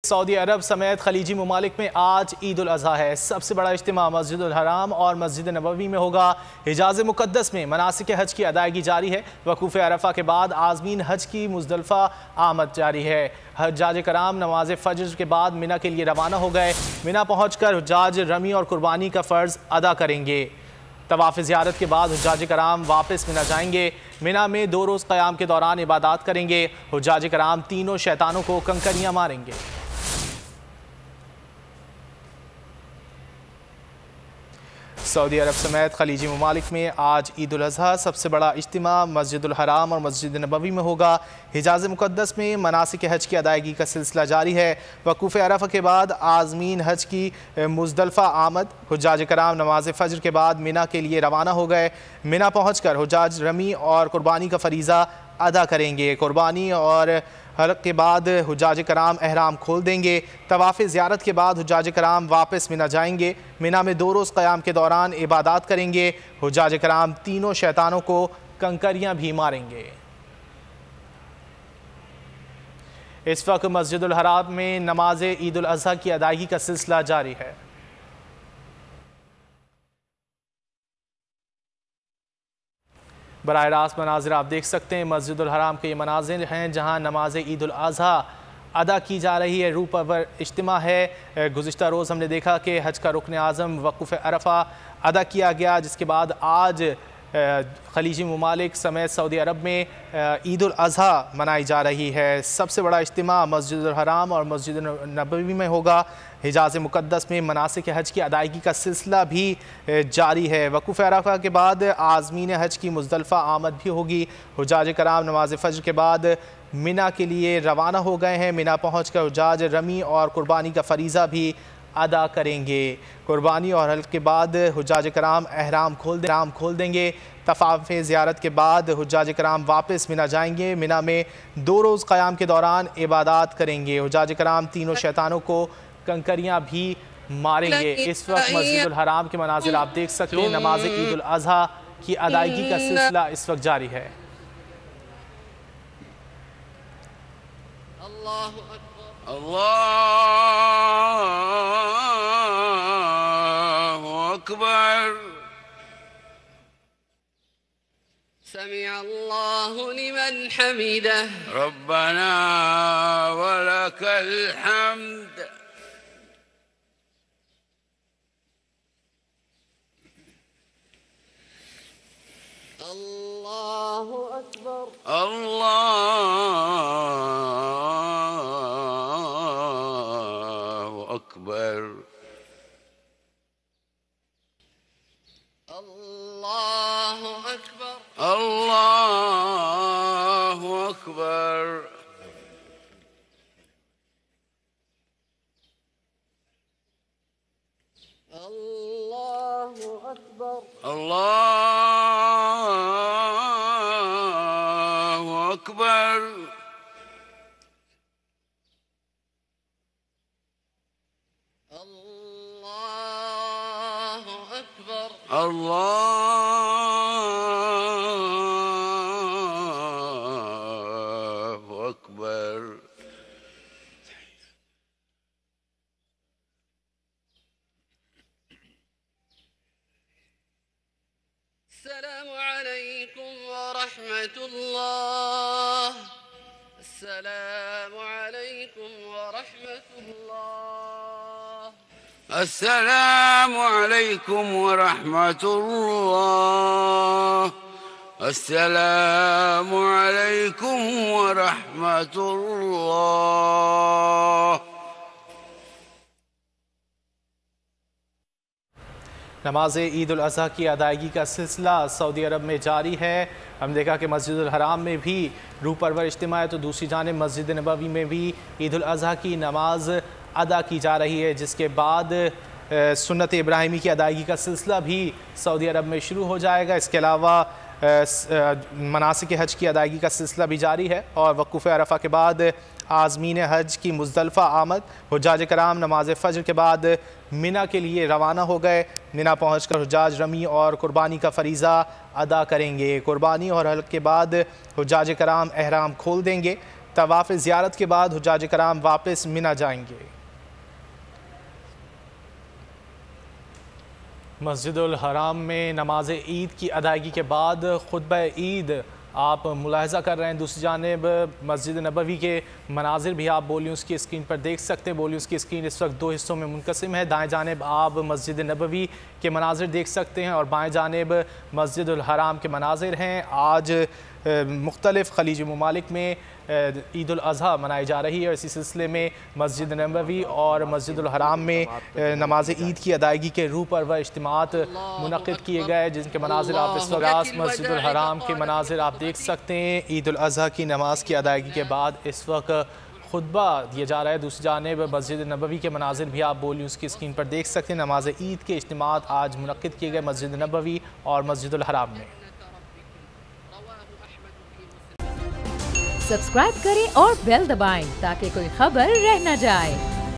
Saudi अरब समेत खलीजी ममालिक में आज ईद उल अज़हा है। सबसे बड़ा इज्तिमा मस्जिद उल हराम और मस्जिद नबवी में होगा। हिजाज मुक़द्दस में मनासिक हज की अदायगी जारी है। वकूफ़ अरफा के बाद आज़मीन हज की मुज़दलिफ़ा आमद जारी है। हज्जाज कराम नमाज फ़ज्र के बाद मिना के लिए रवाना हो गए। मिना पहुँच कर हज्जाज रमी और कुर्बानी का फ़र्ज़ अदा करेंगे। तवाफ़ ज़ियारत के बाद हुज्जाज कराम वापस मिना जाएंगे। मिना में 2 रोज़ क़याम के दौरान इबादत करेंगे। हुज्जाज कराम तीनों शैतानों को कंकरियाँ मारेंगे। सऊदी अरब समेत खलीजी ममालिक में आज ईद उल अज़हा सबसे बड़ा इज्तिमा मस्जिद उल हराम और मस्जिद नबवी में होगा। हिजाज मुक़द्दस में मनासिक हज की अदायगी का सिलसिला जारी है। वकूफ़ अरफा के बाद आज़मीन हज की मुज़दलिफ़ा आमद। हुज्जाज कराम नमाज फ़ज्र के बाद मिना के लिए रवाना हो गए। मिना पहुँच कर हुज्जाज रमी और कुर्बानी का फ़रीज़ा अदा करेंगे। कुर्बानी और हलक़ के बाद हुज्जाज कराम एहराम खोल देंगे। तवाफ़ ज़ियारत के बाद हुज्जाज कराम वापस मिना जाएंगे। मिना में 2 रोज़ क़याम के दौरान इबादत करेंगे। हुज्जाज कराम तीनों शैतानों को कंकरियाँ भी मारेंगे। इस वक्त मस्जिद उल हराम में नमाज ईद उल अज़हा की अदायगी का सिलसिला जारी है। बराह रास्त मनाजिर आप देख सकते हैं। मस्जिद उल हराम के ये मनाजिर हैं जहाँ नमाज ईद उल अज़हा अदा की जा रही है। रूह परवर इज्तिमा है। गुज़िश्ता रोज़ हमने देखा कि हज का रुकन आज़म वक़ूफ़ अरफा अदा किया गया, जिसके बाद आज खलीजी ममालिक समेत सऊदी अरब में ईद उल अज़हा मनाई जा रही है। सबसे बड़ा इज्तिमा मस्जिद उल हराम और मस्जिद नबवी में होगा। हिजाज मुक़द्दस में मनासिक हज की अदायगी का सिलसिला भी जारी है। वकूफ़ अरफा के बाद आज़मीन हज की मुज़दलिफ़ा आमद भी होगी। हुज्जाज कराम नमाज फ़ज्र के बाद मिना के लिए रवाना हो गए हैं। मिना पहुँच कर हुज्जाज रमी और कुर्बानी का फ़रीज़ा भी अदा करेंगे। कुर्बानी और हल्क़ के बाद हुज्जाज कराम एहराम खोल देंगे। तवाफ़ ज़ियारत के बाद हुज्जाज कराम वापस मिना जाएंगे। मिना में 2 रोज़ क़याम के दौरान इबादत करेंगे। हुज्जाज कराम तीनों शैतानों को कंकरियाँ भी मारेंगे। इस वक्त मस्जिद उल हराम के मनाज़िर आप देख सकते हैं। नमाज ईद उल अज़हा की अदायगी का सिलसिला इस वक्त जारी है। अल्लाहु अकबर। समिअ अल्लाहु लिमन हमिदह रब्बना वलकल हम्द। अल्लाहु अकबर। अल्लाहु अकबर। अल्लाहु अकबर। अल्लाहु अकबर। अल्लाहु अकबर। अल्लाहु अकबर। अल्लाहु अकबर। अल्लाहु अकबर। अस्सलामु अलैकुम व रहमतुल्लाह। अस्सलामु अलैकुम व रहमतुल्लाह। अस्सलामु अलैकुम व रहमतुल्लाह। अस्सलामु अलैकुम व रहमतुल्लाह। नमाज ईद उल अज़हा की अदायगी का सिलसिला सऊदी अरब में जारी है। हम देखा कि मस्जिद उल हराम में भी रूह परवर इज्तिमा है, तो दूसरी जानिब मस्जिद नबवी में भी ईद उल अज़हा की नमाज अदा की जा रही है, जिसके बाद सुन्नत इब्राहिमी की अदायगी का सिलसिला भी सऊदी अरब में शुरू हो जाएगा। इसके अलावा मनासिक हज की अदायगी का सिलसिला भी जारी है और वक़ूफ़ अरफा के बाद आज़मीन हज की मुज़दलिफ़ा आमद। हुज्जाज कराम नमाज फ़ज्र के बाद मिना के लिए रवाना हो गए। मिना पहुंचकर हुज्जाज रमी और कुर्बानी का फ़रीज़ा अदा करेंगे। कुर्बानी और हल्क़ के बाद हुज्जाज कराम एहराम खोल देंगे। तवाफ़ ज़ियारत के बाद हुज्जाज कराम वापस मिना जाएंगे। मस्जिदुल हराम में नमाज ईद की अदायगी के बाद खुतबा ईद आप मुलाहजा कर रहे हैं। दूसरी जानिब मस्जिद नबवी के मनाजिर भी आप बोलियूज़ की स्क्रीन पर देख सकते हैं। बोलियूज़ की स्क्रीन इस वक्त दो हिस्सों में मुनक़सिम है। दाएं जानिब आप मस्जिद नबवी के मनाजिर देख सकते हैं और बाएं जानिब मस्जिदुल हराम के मनाजिर हैं। आज मुख्तलिफ़ खलीजी ममालिक में ईद उल अज़हा मनाई जा रही है। इसी सिलसिले में मस्जिद नबवी और मस्जिदुल हराम में नमाज ईद की अदायगी के रूह पर वह इज्तिमात मुनक़िद किए गए, जिनके मनाजिर आप इस वक्त मस्जिदुल हराम के मनाजिर आप देख सकते हैं। ईद उल अज़हा की नमाज की अदायगी के बाद इस वक्त खुतबा दिया जा रहा है। दूसरी जानिब मस्जिद नबवी के मनाजिर भी आप बोलियूज़ की स्क्रीन पर देख सकते हैं। नमाज ईद के इज्तिमात आज मुनक़िद किए गए मस्जिद नबवी और मस्जिदुल हराम में। सब्सक्राइब करें और बेल दबाएं ताकि कोई खबर रह न जाए।